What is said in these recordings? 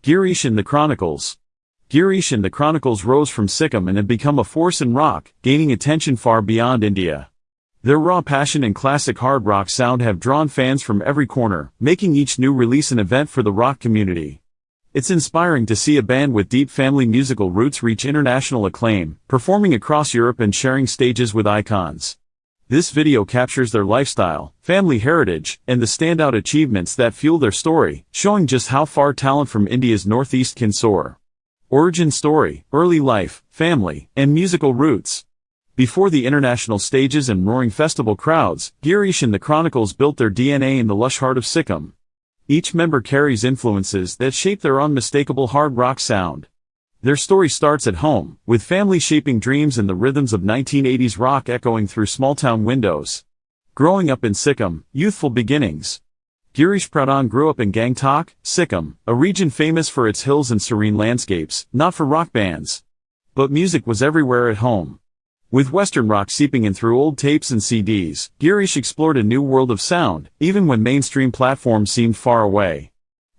Girish and the Chronicles. Girish and the Chronicles rose from Sikkim and have become a force in rock, gaining attention far beyond India. Their raw passion and classic hard rock sound have drawn fans from every corner, making each new release an event for the rock community. It's inspiring to see a band with deep family musical roots reach international acclaim, performing across Europe and sharing stages with icons. This video captures their lifestyle, family heritage, and the standout achievements that fuel their story, showing just how far talent from India's northeast can soar. Origin story, early life, family, and musical roots. Before the international stages and roaring festival crowds, Girish and the Chronicles built their DNA in the lush heart of Sikkim. Each member carries influences that shape their unmistakable hard rock sound. Their story starts at home, with family shaping dreams and the rhythms of 1980s rock echoing through small-town windows. Growing up in Sikkim, youthful beginnings. Girish Pradhan grew up in Gangtok, Sikkim, a region famous for its hills and serene landscapes, not for rock bands. But music was everywhere at home. With Western rock seeping in through old tapes and CDs, Girish explored a new world of sound, even when mainstream platforms seemed far away.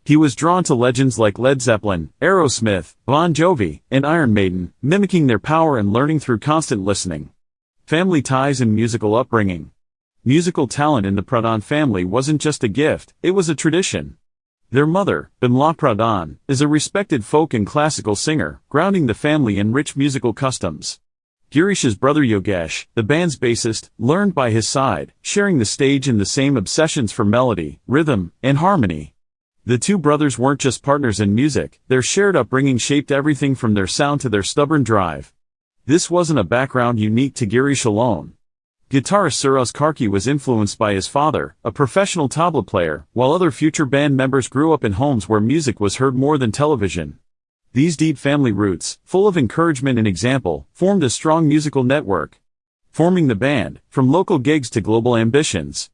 He was drawn to legends like Led Zeppelin, Aerosmith, Bon Jovi, and Iron Maiden, mimicking their power and learning through constant listening. Family ties and musical upbringing. Musical talent in the Pradhan family wasn't just a gift, it was a tradition. Their mother, Bimla Pradhan, is a respected folk and classical singer, grounding the family in rich musical customs. Girish's brother Yogesh, the band's bassist, learned by his side, sharing the stage in the same obsessions for melody, rhythm, and harmony. The two brothers weren't just partners in music, their shared upbringing shaped everything from their sound to their stubborn drive. This wasn't a background unique to Girish alone. Guitarist Suraz Karki was influenced by his father, a professional tabla player, while other future band members grew up in homes where music was heard more than television. These deep family roots, full of encouragement and example, formed a strong musical network. Forming the band, from local gigs to global ambitions.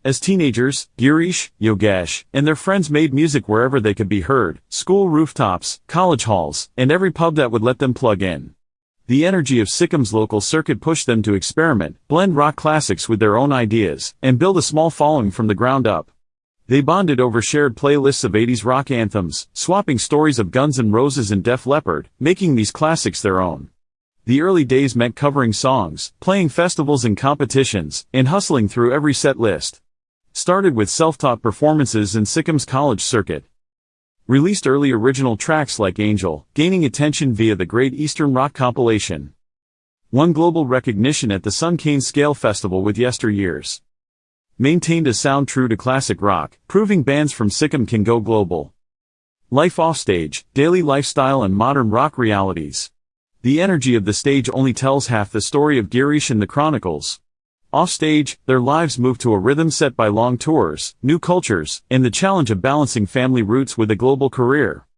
As teenagers, Girish, Yogesh, and their friends made music wherever they could be heard, school rooftops, college halls, and every pub that would let them plug in. The energy of Sikkim's local circuit pushed them to experiment, blend rock classics with their own ideas, and build a small following from the ground up. They bonded over shared playlists of 80s rock anthems, swapping stories of Guns N' Roses and Def Leppard, making these classics their own. The early days meant covering songs, playing festivals and competitions, and hustling through every set list. Started with self-taught performances in Sikkim's college circuit. Released early original tracks like Angel, gaining attention via the Great Eastern Rock compilation. Won global recognition at the Sun Cane Scale Festival with Yesteryears. Maintained a sound true to classic rock, proving bands from Sikkim can go global. Life offstage, daily lifestyle and modern rock realities. The energy of the stage only tells half the story of Girish and the Chronicles. Offstage, their lives move to a rhythm set by long tours, new cultures, and the challenge of balancing family roots with a global career.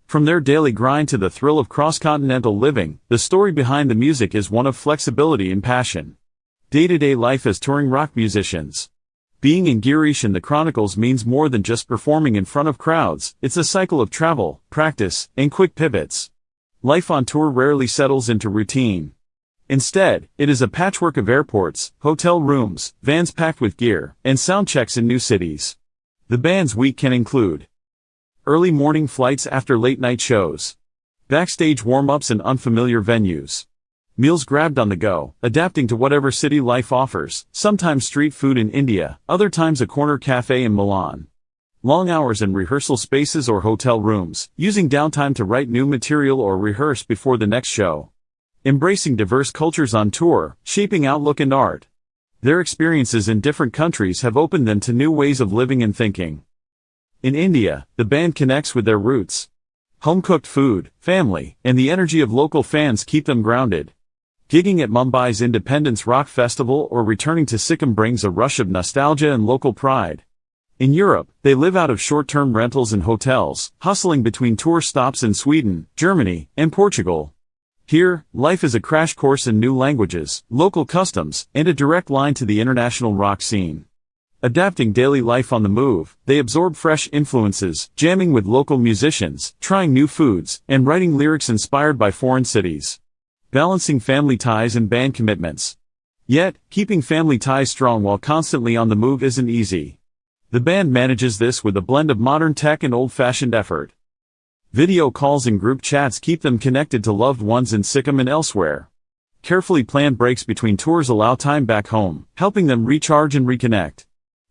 From their daily grind to the thrill of cross-continental living, the story behind the music is one of flexibility and passion. Day-to-day life as touring rock musicians. Being in Girish and the Chronicles means more than just performing in front of crowds, it's a cycle of travel, practice, and quick pivots. Life on tour rarely settles into routine. Instead, it is a patchwork of airports, hotel rooms, vans packed with gear, and sound checks in new cities. The band's week can include early morning flights after late-night shows, backstage warm-ups in unfamiliar venues, meals grabbed on the go, adapting to whatever city life offers, sometimes street food in India, other times a corner cafe in Milan. Long hours in rehearsal spaces or hotel rooms, using downtime to write new material or rehearse before the next show. Embracing diverse cultures on tour, shaping outlook and art. Their experiences in different countries have opened them to new ways of living and thinking. In India, the band connects with their roots. Home-cooked food, family, and the energy of local fans keep them grounded. Gigging at Mumbai's Independence Rock Festival or returning to Sikkim brings a rush of nostalgia and local pride. In Europe, they live out of short-term rentals and hotels, hustling between tour stops in Sweden, Germany, and Portugal. Here, life is a crash course in new languages, local customs, and a direct line to the international rock scene. Adapting daily life on the move, they absorb fresh influences, jamming with local musicians, trying new foods, and writing lyrics inspired by foreign cities. Balancing family ties and band commitments. Yet, keeping family ties strong while constantly on the move isn't easy. The band manages this with a blend of modern tech and old-fashioned effort. Video calls and group chats keep them connected to loved ones in Sikkim and elsewhere. Carefully planned breaks between tours allow time back home, helping them recharge and reconnect.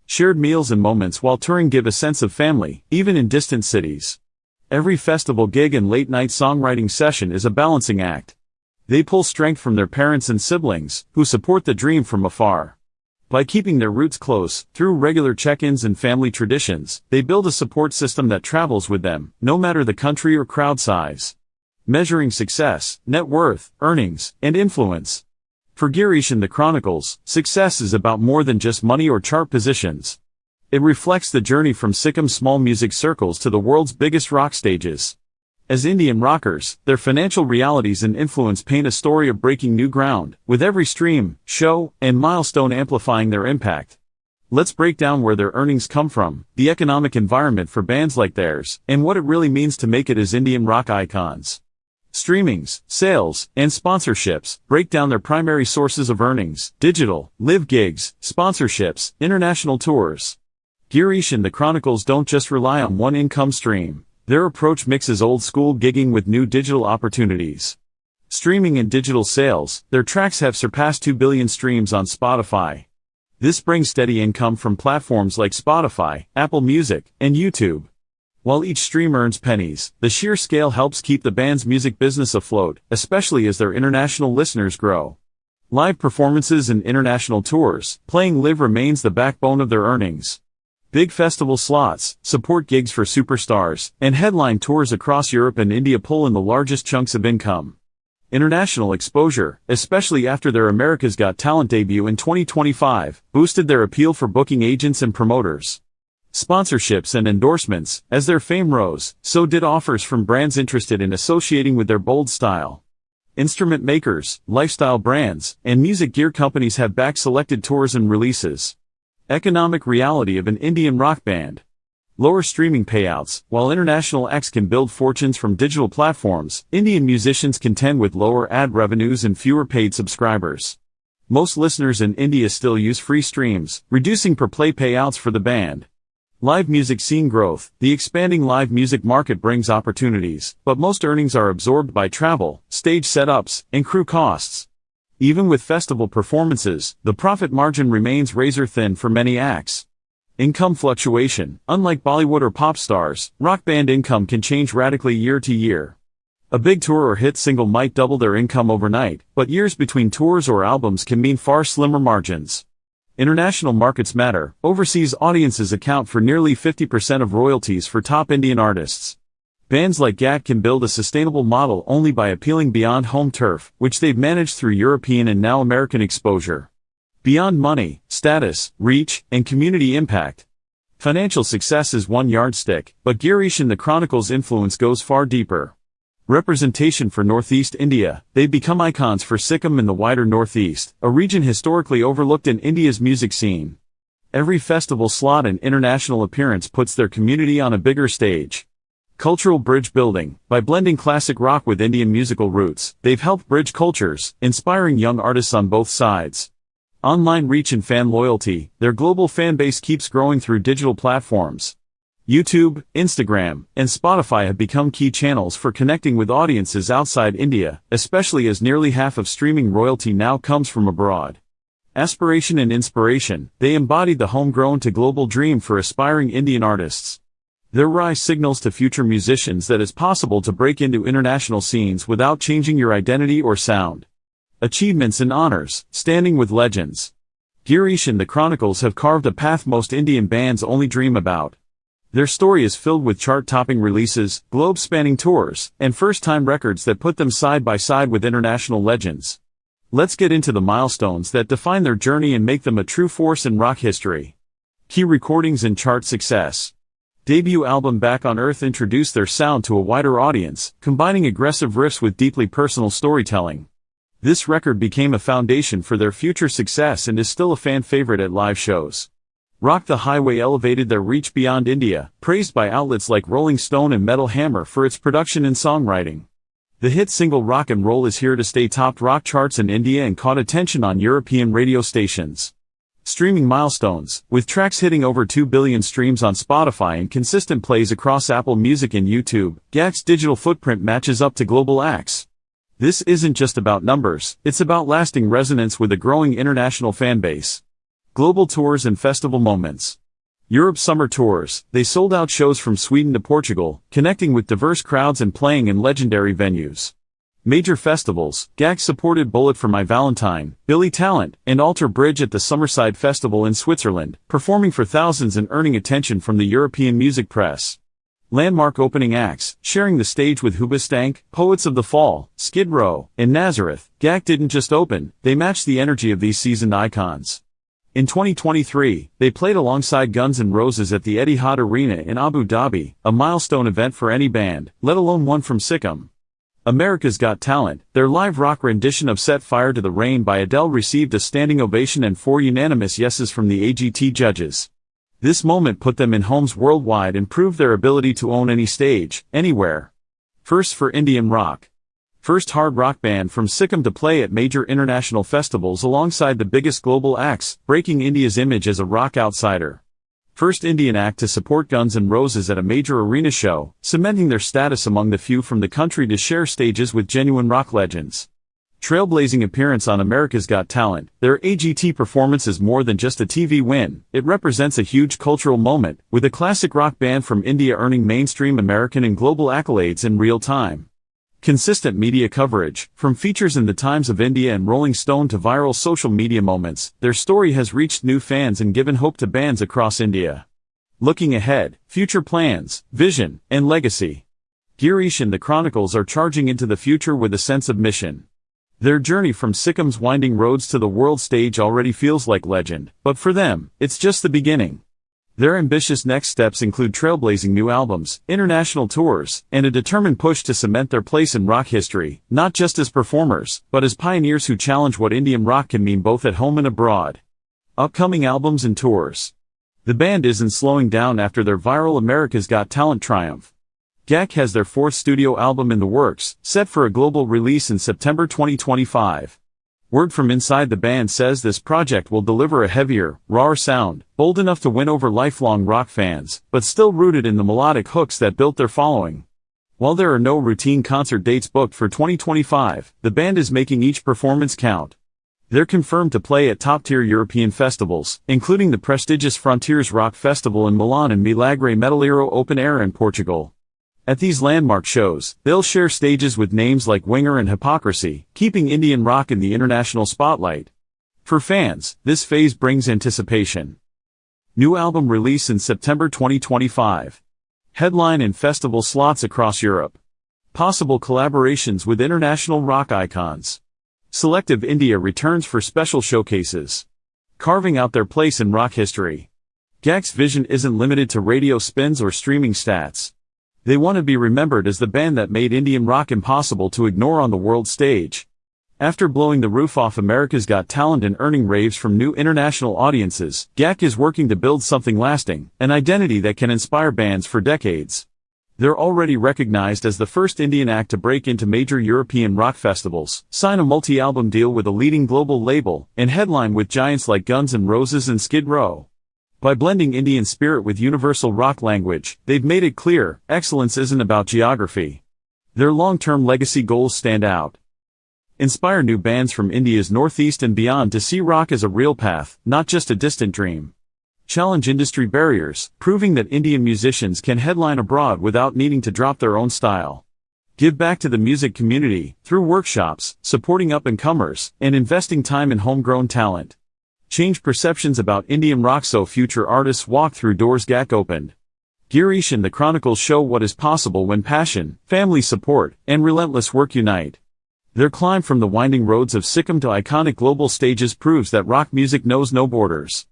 Shared meals and moments while touring give a sense of family, even in distant cities. Every festival gig and late-night songwriting session is a balancing act. They pull strength from their parents and siblings, who support the dream from afar. By keeping their roots close, through regular check-ins and family traditions, they build a support system that travels with them, no matter the country or crowd size. Measuring success, net worth, earnings, and influence. For Girish and the Chronicles, success is about more than just money or chart positions. It reflects the journey from Sikkim's small music circles to the world's biggest rock stages. As Indian rockers, their financial realities and influence paint a story of breaking new ground, with every stream, show, and milestone amplifying their impact. Let's break down where their earnings come from, the economic environment for bands like theirs, and what it really means to make it as Indian rock icons. Streamings, sales, and sponsorships break down their primary sources of earnings: digital, live gigs, sponsorships, international tours. Girish and the Chronicles don't just rely on one income stream. Their approach mixes old-school gigging with new digital opportunities. Streaming and digital sales, their tracks have surpassed 2 billion streams on Spotify. This brings steady income from platforms like Spotify, Apple Music, and YouTube. While each stream earns pennies, the sheer scale helps keep the band's music business afloat, especially as their international listeners grow. Live performances and international tours, playing live remains the backbone of their earnings. Big festival slots, support gigs for superstars, and headline tours across Europe and India pull in the largest chunks of income. International exposure, especially after their America's Got Talent debut in 2025, boosted their appeal for booking agents and promoters. Sponsorships and endorsements, as their fame rose, so did offers from brands interested in associating with their bold style. Instrument makers, lifestyle brands, and music gear companies have backed selected tours and releases. Economic reality of an Indian rock band. Lower streaming payouts. While international acts can build fortunes from digital platforms, Indian musicians contend with lower ad revenues and fewer paid subscribers. Most listeners in India still use free streams, reducing per-play payouts for the band. Live music scene growth. The expanding live music market brings opportunities, but most earnings are absorbed by travel, stage setups, and crew costs. Even with festival performances, the profit margin remains razor-thin for many acts. Income fluctuation. Unlike Bollywood or pop stars, rock band income can change radically year to year. A big tour or hit single might double their income overnight, but years between tours or albums can mean far slimmer margins. International markets matter. Overseas audiences account for nearly 50% of royalties for top Indian artists. Bands like GATC can build a sustainable model only by appealing beyond home turf, which they've managed through European and now American exposure. Beyond money, status, reach, and community impact. Financial success is one yardstick, but Girish and the Chronicles' influence goes far deeper. Representation for Northeast India. They've become icons for Sikkim and the wider Northeast, a region historically overlooked in India's music scene. Every festival slot and international appearance puts their community on a bigger stage. Cultural bridge building. By blending classic rock with Indian musical roots, they've helped bridge cultures, inspiring young artists on both sides. Online reach and fan loyalty. Their global fan base keeps growing through digital platforms. YouTube, Instagram, and Spotify have become key channels for connecting with audiences outside India, especially as nearly half of streaming royalty now comes from abroad. Aspiration and inspiration. They embodied the homegrown to global dream for aspiring Indian artists. Their rise signals to future musicians that it's possible to break into international scenes without changing your identity or sound. Achievements and honors. Standing with legends. Girish and the Chronicles have carved a path most Indian bands only dream about. Their story is filled with chart-topping releases, globe-spanning tours, and first-time records that put them side by side with international legends. Let's get into the milestones that define their journey and make them a true force in rock history. Key recordings and chart success. Debut album Back on Earth introduced their sound to a wider audience, combining aggressive riffs with deeply personal storytelling. This record became a foundation for their future success and is still a fan favorite at live shows. Rock the Highway elevated their reach beyond India, praised by outlets like Rolling Stone and Metal Hammer for its production and songwriting. The hit single Rock and Roll Is Here to Stay topped rock charts in India and caught attention on European radio stations. Streaming milestones, with tracks hitting over 2 billion streams on Spotify and consistent plays across Apple Music and YouTube, GATC's digital footprint matches up to global acts. This isn't just about numbers, it's about lasting resonance with a growing international fan base. Global tours and festival moments. Europe's summer tours, they sold out shows from Sweden to Portugal, connecting with diverse crowds and playing in legendary venues. Major festivals, GATC supported Bullet for My Valentine, Billy Talent, and Alter Bridge at the Summerside Festival in Switzerland, performing for thousands and earning attention from the European music press. Landmark opening acts, sharing the stage with Hoobastank, Poets of the Fall, Skid Row, and Nazareth, GATC didn't just open, they matched the energy of these seasoned icons. In 2023, they played alongside Guns N' Roses at the Etihad Arena in Abu Dhabi, a milestone event for any band, let alone one from Sikkim. America's Got Talent, their live rock rendition of Set Fire to the Rain by Adele received a standing ovation and 4 unanimous yeses from the AGT judges. This moment put them in homes worldwide and proved their ability to own any stage, anywhere. First for Indian rock. First hard rock band from Sikkim to play at major international festivals alongside the biggest global acts, breaking India's image as a rock outsider. First Indian act to support Guns N' Roses at a major arena show, cementing their status among the few from the country to share stages with genuine rock legends. Trailblazing appearance on America's Got Talent, their AGT performance is more than just a TV win, it represents a huge cultural moment, with a classic rock band from India earning mainstream American and global accolades in real time. Consistent media coverage, from features in the Times of India and Rolling Stone to viral social media moments, their story has reached new fans and given hope to bands across India. Looking ahead, future plans, vision, and legacy. Girish and the Chronicles are charging into the future with a sense of mission. Their journey from Sikkim's winding roads to the world stage already feels like legend, but for them, it's just the beginning. Their ambitious next steps include trailblazing new albums, international tours, and a determined push to cement their place in rock history, not just as performers, but as pioneers who challenge what Indian rock can mean both at home and abroad. Upcoming albums and tours. The band isn't slowing down after their viral America's Got Talent triumph. GATC has their 4th studio album in the works, set for a global release in September 2025. Word from inside the band says this project will deliver a heavier, rawer sound, bold enough to win over lifelong rock fans, but still rooted in the melodic hooks that built their following. While there are no routine concert dates booked for 2025, the band is making each performance count. They're confirmed to play at top-tier European festivals, including the prestigious Frontiers Rock Festival in Milan and Milagre Metaleiro Open Air in Portugal. At these landmark shows, they'll share stages with names like Winger and Hypocrisy, keeping Indian rock in the international spotlight. For fans, this phase brings anticipation. New album release in September 2025. Headline and festival slots across Europe. Possible collaborations with international rock icons. Selective India returns for special showcases. Carving out their place in rock history. GATC's vision isn't limited to radio spins or streaming stats. They want to be remembered as the band that made Indian rock impossible to ignore on the world stage. After blowing the roof off America's Got Talent and earning raves from new international audiences, GATC is working to build something lasting, an identity that can inspire bands for decades. They're already recognized as the first Indian act to break into major European rock festivals, sign a multi-album deal with a leading global label, and headline with giants like Guns N' Roses and Skid Row. By blending Indian spirit with universal rock language, they've made it clear, excellence isn't about geography. Their long-term legacy goals stand out. Inspire new bands from India's northeast and beyond to see rock as a real path, not just a distant dream. Challenge industry barriers, proving that Indian musicians can headline abroad without needing to drop their own style. Give back to the music community, through workshops, supporting up-and-comers, and investing time in homegrown talent. Change perceptions about Indian rock so future artists walk through doors GATC opened. Girish and the Chronicles show what is possible when passion, family support, and relentless work unite. Their climb from the winding roads of Sikkim to iconic global stages proves that rock music knows no borders.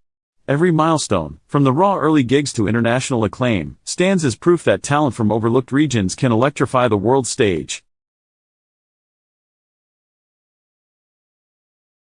Every milestone, from the raw early gigs to international acclaim, stands as proof that talent from overlooked regions can electrify the world stage.